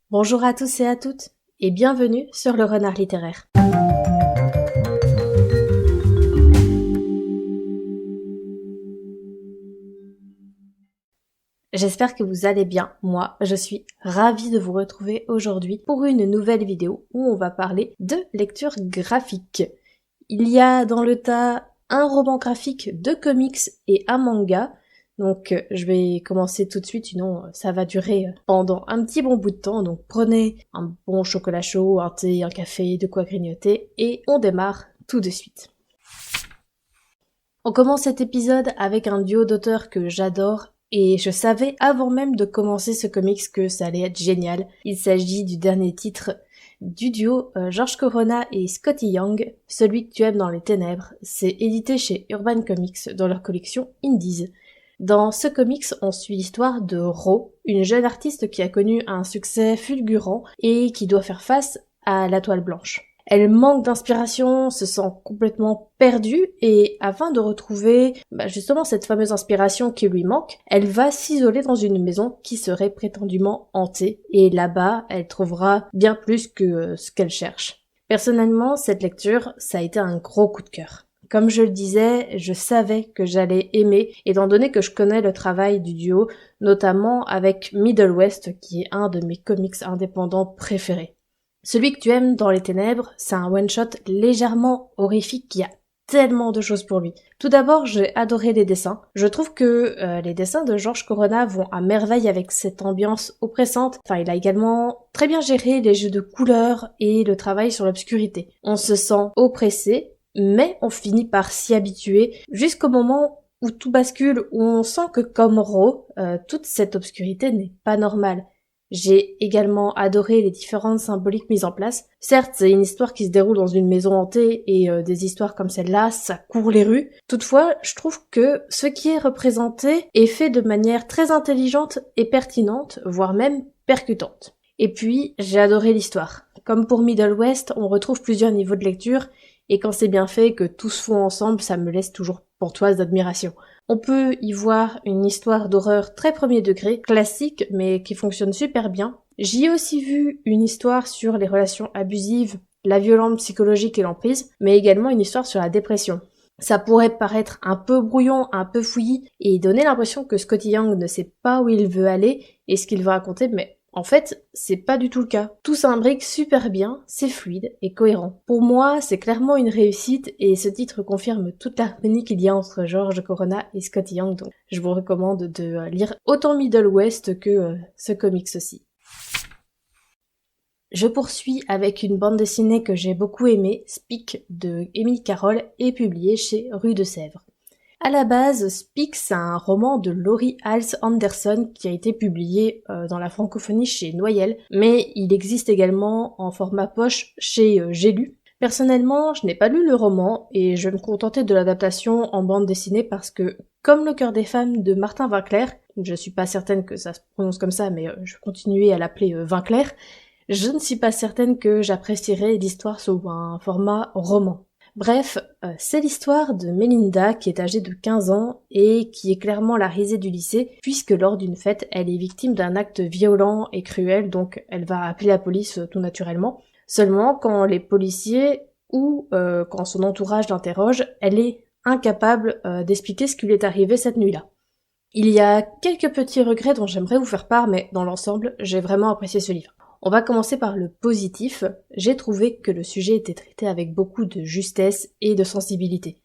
Bonjour à tous et à toutes, et bienvenue sur le Renard littéraire. J'espère que vous allez bien. Moi, je suis ravie de vous retrouver aujourd'hui pour une nouvelle vidéo où on va parler de lecture graphique. Il y a dans le tas un roman graphique, 2 comics et un manga. Donc je vais commencer tout de suite, sinon ça va durer pendant un petit bon bout de temps. Donc prenez un bon chocolat chaud, un thé, un café, de quoi grignoter et on démarre tout de suite. On commence cet épisode avec un duo d'auteurs que j'adore. Et je savais avant même de commencer ce comics que ça allait être génial. Il s'agit du dernier titre du duo Georges Corona et Skottie Young, Celui que tu aimes dans les ténèbres. C'est édité chez Urban Comics dans leur collection Indies. Dans ce comics, on suit l'histoire de Ro, une jeune artiste qui a connu un succès fulgurant et qui doit faire face à la toile blanche. Elle manque d'inspiration, se sent complètement perdue et afin de retrouver justement cette fameuse inspiration qui lui manque, elle va s'isoler dans une maison qui serait prétendument hantée et là-bas, elle trouvera bien plus que ce qu'elle cherche. Personnellement, cette lecture, ça a été un gros coup de cœur. Comme je le disais, je savais que j'allais aimer, étant donné que je connais le travail du duo, notamment avec Middle West, qui est un de mes comics indépendants préférés. Celui que tu aimes dans les ténèbres, c'est un one-shot légèrement horrifique qui a tellement de choses pour lui. Tout d'abord, j'ai adoré les dessins. Je trouve que les dessins de Georges Corona vont à merveille avec cette ambiance oppressante. Enfin, il a également très bien géré les jeux de couleurs et le travail sur l'obscurité. On se sent oppressé, mais on finit par s'y habituer jusqu'au moment où tout bascule, où on sent que comme Ro, toute cette obscurité n'est pas normale. J'ai également adoré les différentes symboliques mises en place. Certes, c'est une histoire qui se déroule dans une maison hantée et des histoires comme celle-là, ça court les rues. Toutefois, je trouve que ce qui est représenté est fait de manière très intelligente et pertinente, voire même percutante. Et puis, j'ai adoré l'histoire. Comme pour Middle West, on retrouve plusieurs niveaux de lecture et quand c'est bien fait, que tout se fond ensemble, ça me laisse toujours pantoise d'admiration. On peut y voir une histoire d'horreur très premier degré, classique, mais qui fonctionne super bien. J'y ai aussi vu une histoire sur les relations abusives, la violence psychologique et l'emprise, mais également une histoire sur la dépression. Ça pourrait paraître un peu brouillon, un peu fouillis, et donner l'impression que Skottie Young ne sait pas où il veut aller et ce qu'il veut raconter, mais en fait, c'est pas du tout le cas. Tout s'imbrique super bien, c'est fluide et cohérent. Pour moi, c'est clairement une réussite et ce titre confirme toute l'harmonie qu'il y a entre Georges Corona et Skottie Young, donc je vous recommande de lire autant Middle West que ce comics aussi. Je poursuis avec une bande dessinée que j'ai beaucoup aimée, Speak de Émile Carroll, et publiée chez Rue de Sèvres. À la base, Speak, c'est un roman de Laurie Halse Anderson qui a été publié dans la francophonie chez Noyel, mais il existe également en format poche chez J'ai lu. Personnellement, je n'ai pas lu le roman et je vais me contenter de l'adaptation en bande dessinée parce que, comme Le cœur des femmes de Martin Winkler, je suis pas certaine que ça se prononce comme ça, mais je vais continuer à l'appeler Winkler, je ne suis pas certaine que j'apprécierais l'histoire sous un format roman. Bref, c'est l'histoire de Melinda qui est âgée de 15 ans et qui est clairement la risée du lycée puisque lors d'une fête, elle est victime d'un acte violent et cruel, donc elle va appeler la police tout naturellement. Seulement, quand les policiers ou quand son entourage l'interroge, elle est incapable d'expliquer ce qui lui est arrivé cette nuit-là. Il y a quelques petits regrets dont j'aimerais vous faire part, mais dans l'ensemble, j'ai vraiment apprécié ce livre. On va commencer par le positif. J'ai trouvé que le sujet était traité avec beaucoup de justesse et de sensibilité.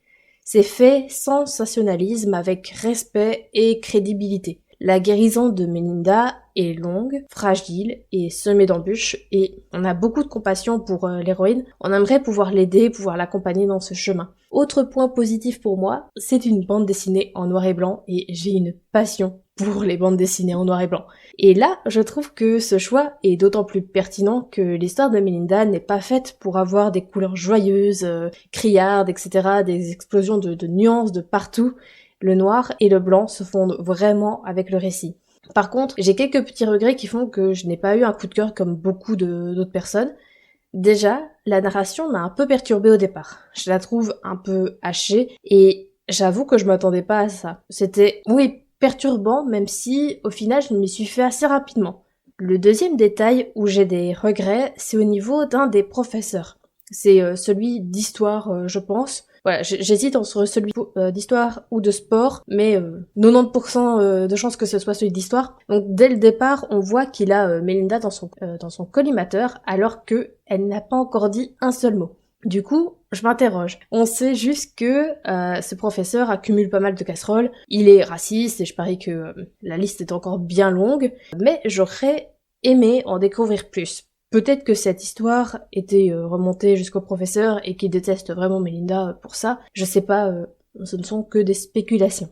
C'est fait sans sensationnalisme, avec respect et crédibilité. La guérison de Melinda est longue, fragile et semée d'embûches, et on a beaucoup de compassion pour l'héroïne. On aimerait pouvoir l'aider, pouvoir l'accompagner dans ce chemin. Autre point positif pour moi, c'est une bande dessinée en noir et blanc, et j'ai une passion pour les bandes dessinées en noir et blanc. Et là, je trouve que ce choix est d'autant plus pertinent que l'histoire de Melinda n'est pas faite pour avoir des couleurs joyeuses, criardes, etc., des explosions de nuances de partout. Le noir et le blanc se fondent vraiment avec le récit. Par contre, j'ai quelques petits regrets qui font que je n'ai pas eu un coup de cœur comme beaucoup d'autres personnes. Déjà, la narration m'a un peu perturbée au départ. Je la trouve un peu hachée et j'avoue que je m'attendais pas à ça. C'était, oui, perturbant, même si au final je m'y suis fait assez rapidement. Le deuxième détail où j'ai des regrets, c'est au niveau d'un des professeurs. C'est celui d'histoire, je pense. Voilà, j'hésite entre celui d'histoire ou de sport, mais 90% de chances que ce soit celui d'histoire. Donc dès le départ, on voit qu'il a Melinda dans son collimateur, alors que elle n'a pas encore dit un seul mot. Du coup, je m'interroge. On sait juste que ce professeur accumule pas mal de casseroles, il est raciste et je parie que la liste est encore bien longue, mais j'aurais aimé en découvrir plus. Peut-être que cette histoire était remontée jusqu'au professeur et qu'il déteste vraiment Melinda pour ça. Je sais pas, ce ne sont que des spéculations.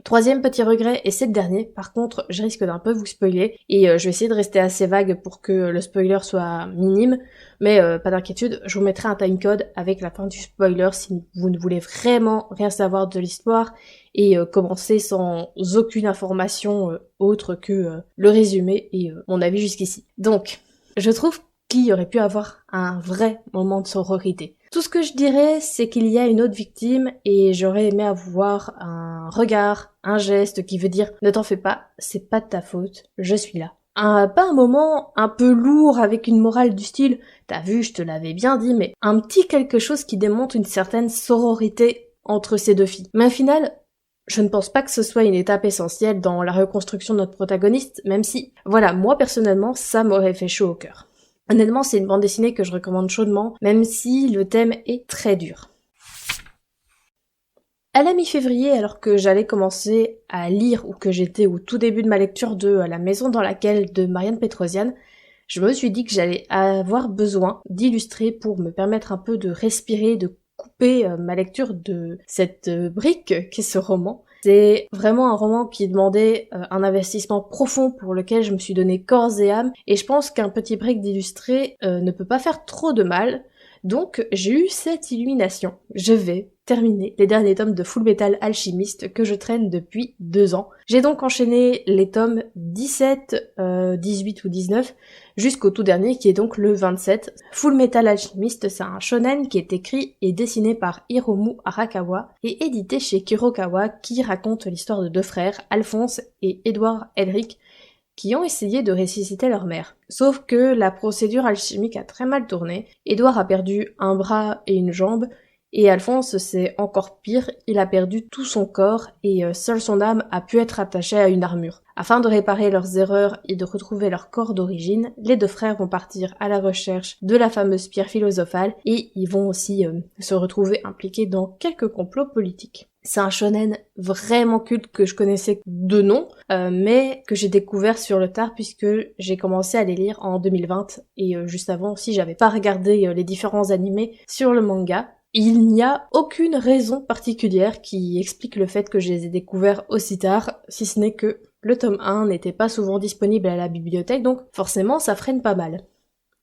Troisième petit regret, et c'est le dernier, par contre je risque d'un peu vous spoiler, et je vais essayer de rester assez vague pour que le spoiler soit minime, mais pas d'inquiétude, je vous mettrai un timecode avec la fin du spoiler si vous ne voulez vraiment rien savoir de l'histoire, et commencer sans aucune information autre que le résumé et mon avis jusqu'ici. Donc, je trouve qu'il y aurait pu avoir un vrai moment de sororité. Tout ce que je dirais, c'est qu'il y a une autre victime et j'aurais aimé avoir un regard, un geste qui veut dire « Ne t'en fais pas, c'est pas de ta faute, je suis là ». Pas un moment un peu lourd avec une morale du style « T'as vu, je te l'avais bien dit », mais un petit quelque chose qui démontre une certaine sororité entre ces deux filles. Mais au final, je ne pense pas que ce soit une étape essentielle dans la reconstruction de notre protagoniste, même si, voilà, moi personnellement, ça m'aurait fait chaud au cœur. Honnêtement, c'est une bande dessinée que je recommande chaudement, même si le thème est très dur. À la mi-février, alors que j'allais commencer à lire ou que j'étais au tout début de ma lecture de La maison dans laquelle de Marianne Petrosian, je me suis dit que j'allais avoir besoin d'illustrer pour me permettre un peu de respirer, de couper ma lecture de cette brique qu'est ce roman. C'est vraiment un roman qui demandait un investissement profond pour lequel je me suis donné corps et âme, et je pense qu'un petit break d'illustré ne peut pas faire trop de mal, donc j'ai eu cette illumination. Je vais terminer les derniers tomes de Fullmetal Alchemist que je traîne depuis 2 ans. J'ai donc enchaîné les tomes 17, 18 ou 19 jusqu'au tout dernier qui est donc le 27. Fullmetal Alchemist, c'est un shonen qui est écrit et dessiné par Hiromu Arakawa et édité chez Kurokawa qui raconte l'histoire de 2 frères, Alphonse et Edward Elric, qui ont essayé de ressusciter leur mère. Sauf que la procédure alchimique a très mal tourné, Edward a perdu un bras et une jambe, et Alphonse c'est encore pire, il a perdu tout son corps et seule son âme a pu être attachée à une armure. Afin de réparer leurs erreurs et de retrouver leur corps d'origine, les 2 frères vont partir à la recherche de la fameuse pierre philosophale et ils vont aussi se retrouver impliqués dans quelques complots politiques. C'est un shonen vraiment culte que je connaissais de nom, mais que j'ai découvert sur le tard puisque j'ai commencé à les lire en 2020 et juste avant aussi j'avais pas regardé les différents animés sur le manga. Il n'y a aucune raison particulière qui explique le fait que je les ai découverts aussi tard, si ce n'est que le tome 1 n'était pas souvent disponible à la bibliothèque, donc forcément ça freine pas mal.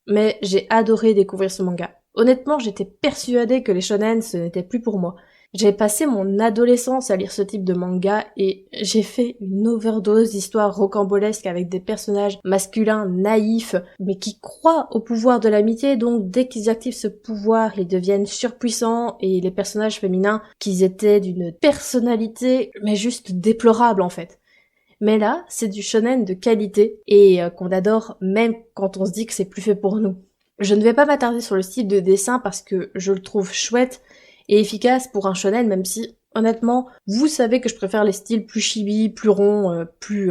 Mais j'ai adoré découvrir ce manga. Honnêtement, j'étais persuadée que les shonen ce n'était plus pour moi. J'ai passé mon adolescence à lire ce type de manga et j'ai fait une overdose d'histoires rocambolesques avec des personnages masculins naïfs mais qui croient au pouvoir de l'amitié, donc dès qu'ils activent ce pouvoir, ils deviennent surpuissants et les personnages féminins qu'ils étaient d'une personnalité mais juste déplorable en fait. Mais là, c'est du shonen de qualité et qu'on adore même quand on se dit que c'est plus fait pour nous. Je ne vais pas m'attarder sur le style de dessin parce que je le trouve chouette et efficace pour un shonen, même si, honnêtement, vous savez que je préfère les styles plus chibi, plus ronds, plus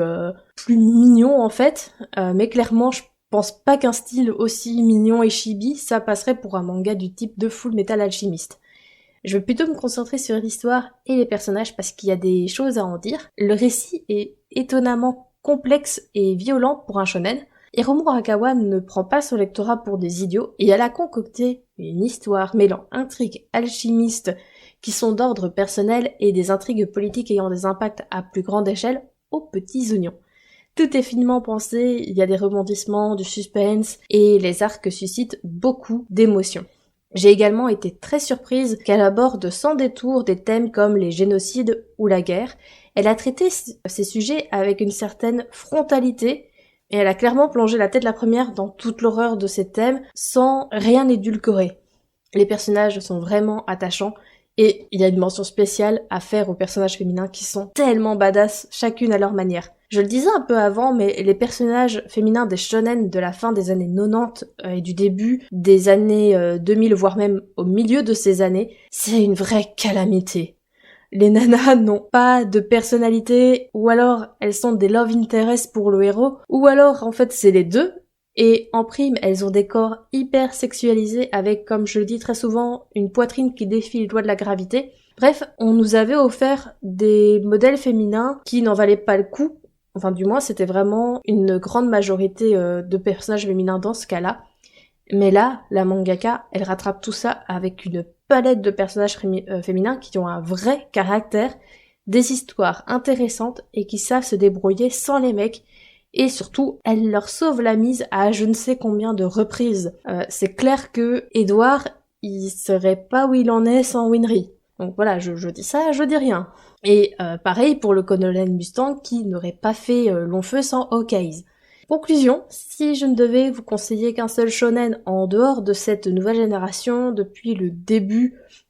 mignons en fait, mais clairement je pense pas qu'un style aussi mignon et chibi, ça passerait pour un manga du type de Fullmetal Alchemist. Je vais plutôt me concentrer sur l'histoire et les personnages parce qu'il y a des choses à en dire. Le récit est étonnamment complexe et violent pour un shonen. Hiromu Arakawa ne prend pas son lectorat pour des idiots et elle a concocté une histoire mêlant intrigues alchimistes qui sont d'ordre personnel et des intrigues politiques ayant des impacts à plus grande échelle aux petits oignons. Tout est finement pensé, il y a des rebondissements, du suspense et les arcs suscitent beaucoup d'émotions. J'ai également été très surprise qu'elle aborde sans détour des thèmes comme les génocides ou la guerre. Elle a traité ces sujets avec une certaine frontalité et elle a clairement plongé la tête la première dans toute l'horreur de ces thèmes sans rien édulcorer. Les personnages sont vraiment attachants Et il y a une mention spéciale à faire aux personnages féminins qui sont tellement badass, chacune à leur manière. Je le disais un peu avant, mais les personnages féminins des shonen de la fin des années 90 et du début des années 2000, voire même au milieu de ces années, c'est une vraie calamité. Les nanas n'ont pas de personnalité, ou alors elles sont des love interest pour le héros, ou alors en fait c'est les deux, et en prime elles ont des corps hyper sexualisés avec, comme je le dis très souvent, une poitrine qui défie les lois de la gravité. Bref, on nous avait offert des modèles féminins qui n'en valaient pas le coup, enfin du moins c'était vraiment une grande majorité de personnages féminins dans ce cas-là. Mais là, la mangaka, elle rattrape tout ça avec une palette de personnages féminins qui ont un vrai caractère, des histoires intéressantes et qui savent se débrouiller sans les mecs. Et surtout, elle leur sauve la mise à je ne sais combien de reprises. C'est clair que Edward, il serait pas où il en est sans Winry. Donc voilà, je dis ça, je dis rien. Et pareil pour le colonel Mustang qui n'aurait pas fait long feu sans Hawkeyes. Conclusion, si je ne devais vous conseiller qu'un seul shonen en dehors de cette nouvelle génération depuis le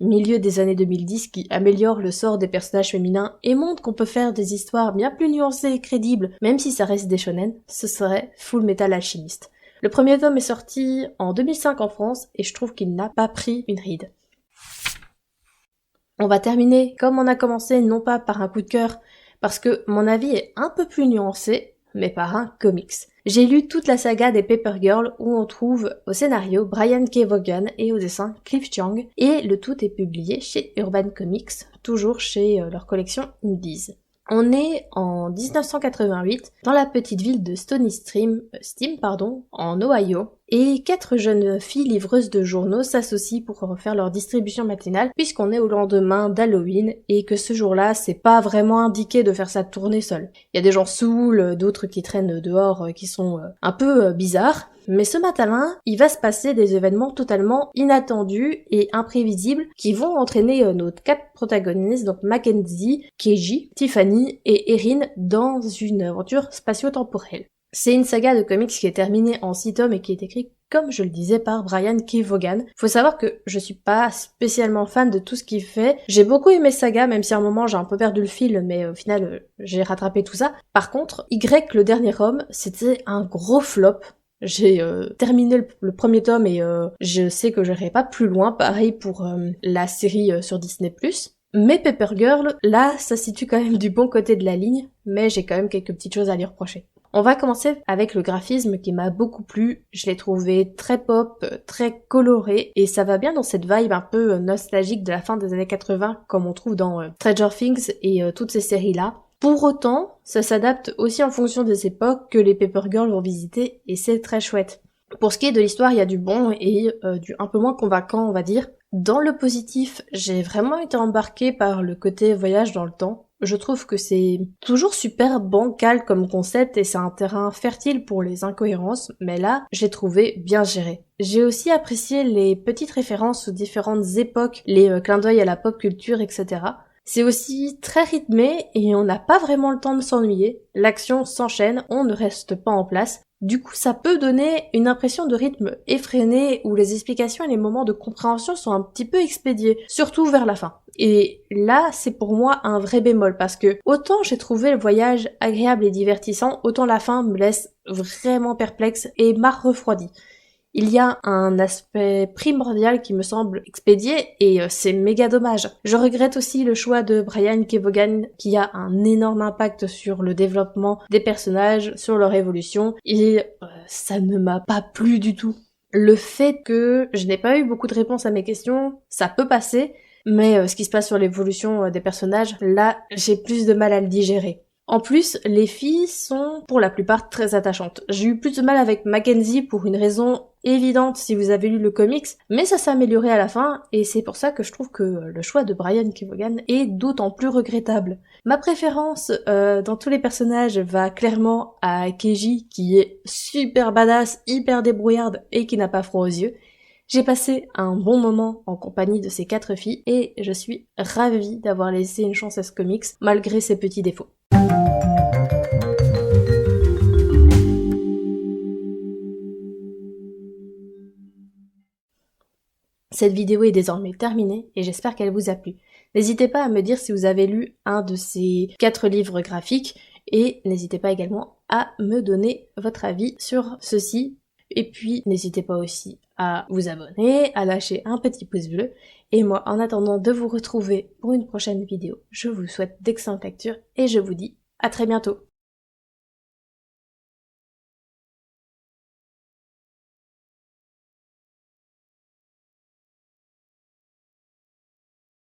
milieu des années 2010 qui améliore le sort des personnages féminins et montre qu'on peut faire des histoires bien plus nuancées et crédibles, même si ça reste des shonen, ce serait Full Metal Alchemist. Le premier tome est sorti en 2005 en France et je trouve qu'il n'a pas pris une ride. On va terminer comme on a commencé, non pas par un coup de cœur, parce que mon avis est un peu plus nuancé, mais par un comics. J'ai lu toute la saga des Paper Girls où on trouve au scénario Brian K. Vaughan et au dessin Cliff Chiang, et le tout est publié chez Urban Comics, toujours chez leur collection Indies. On est en 1988 dans la petite ville de Stony Steam, en Ohio, et 4 jeunes filles livreuses de journaux s'associent pour refaire leur distribution matinale puisqu'on est au lendemain d'Halloween et que ce jour-là, c'est pas vraiment indiqué de faire sa tournée seule. Il y a des gens saouls, d'autres qui traînent dehors qui sont un peu bizarres. Mais ce matin-là, il va se passer des événements totalement inattendus et imprévisibles qui vont entraîner nos 4 protagonistes, donc Mackenzie, Keiji, Tiffany et Erin, dans une aventure spatio-temporelle. C'est une saga de comics qui est terminée en 6 tomes et qui est écrite, comme je le disais, par Brian K. Vaughan. Faut savoir que je suis pas spécialement fan de tout ce qu'il fait. J'ai beaucoup aimé saga, même si à un moment j'ai un peu perdu le fil, mais au final j'ai rattrapé tout ça. Par contre, Y, le dernier homme, c'était un gros flop. J'ai terminé le premier tome et je sais que j'irai pas plus loin, pareil pour la série sur Disney+. Mais Paper Girl, là, ça se situe quand même du bon côté de la ligne, mais j'ai quand même quelques petites choses à lui reprocher. On va commencer avec le graphisme qui m'a beaucoup plu, je l'ai trouvé très pop, très coloré, et ça va bien dans cette vibe un peu nostalgique de la fin des années 80, comme on trouve dans Stranger Things et toutes ces séries-là. Pour autant, ça s'adapte aussi en fonction des époques que les Paper Girls vont visiter, et c'est très chouette. Pour ce qui est de l'histoire, il y a du bon et du un peu moins convaincant, on va dire. Dans le positif, j'ai vraiment été embarquée par le côté voyage dans le temps. Je trouve que c'est toujours super bancal comme concept et c'est un terrain fertile pour les incohérences, mais là, j'ai trouvé bien géré. J'ai aussi apprécié les petites références aux différentes époques, les clins d'œil à la pop culture, etc. C'est aussi très rythmé et on n'a pas vraiment le temps de s'ennuyer. L'action s'enchaîne, on ne reste pas en place. Du coup, ça peut donner une impression de rythme effréné où les explications et les moments de compréhension sont un petit peu expédiés, surtout vers la fin. Et là, c'est pour moi un vrai bémol parce que autant j'ai trouvé le voyage agréable et divertissant, autant la fin me laisse vraiment perplexe et m'a refroidi. Il y a un aspect primordial qui me semble expédié et c'est méga dommage. Je regrette aussi le choix de Brian K. Vaughan qui a un énorme impact sur le développement des personnages, sur leur évolution et ça ne m'a pas plu du tout. Le fait que je n'ai pas eu beaucoup de réponses à mes questions, ça peut passer, mais ce qui se passe sur l'évolution des personnages, là j'ai plus de mal à le digérer. En plus, les filles sont pour la plupart très attachantes. J'ai eu plus de mal avec Mackenzie pour une raison évidente si vous avez lu le comics, mais ça s'est amélioré à la fin et c'est pour ça que je trouve que le choix de Brian K. Vaughan est d'autant plus regrettable. Ma préférence dans tous les personnages va clairement à Keiji qui est super badass, hyper débrouillarde et qui n'a pas froid aux yeux. J'ai passé un bon moment en compagnie de ces 4 filles et je suis ravie d'avoir laissé une chance à ce comics malgré ses petits défauts. Cette vidéo est désormais terminée et j'espère qu'elle vous a plu. N'hésitez pas à me dire si vous avez lu un de ces 4 livres graphiques et n'hésitez pas également à me donner votre avis sur ceci. Et puis n'hésitez pas aussi à vous abonner, à lâcher un petit pouce bleu. Et moi, en attendant de vous retrouver pour une prochaine vidéo, je vous souhaite d'excellentes lectures et je vous dis à très bientôt.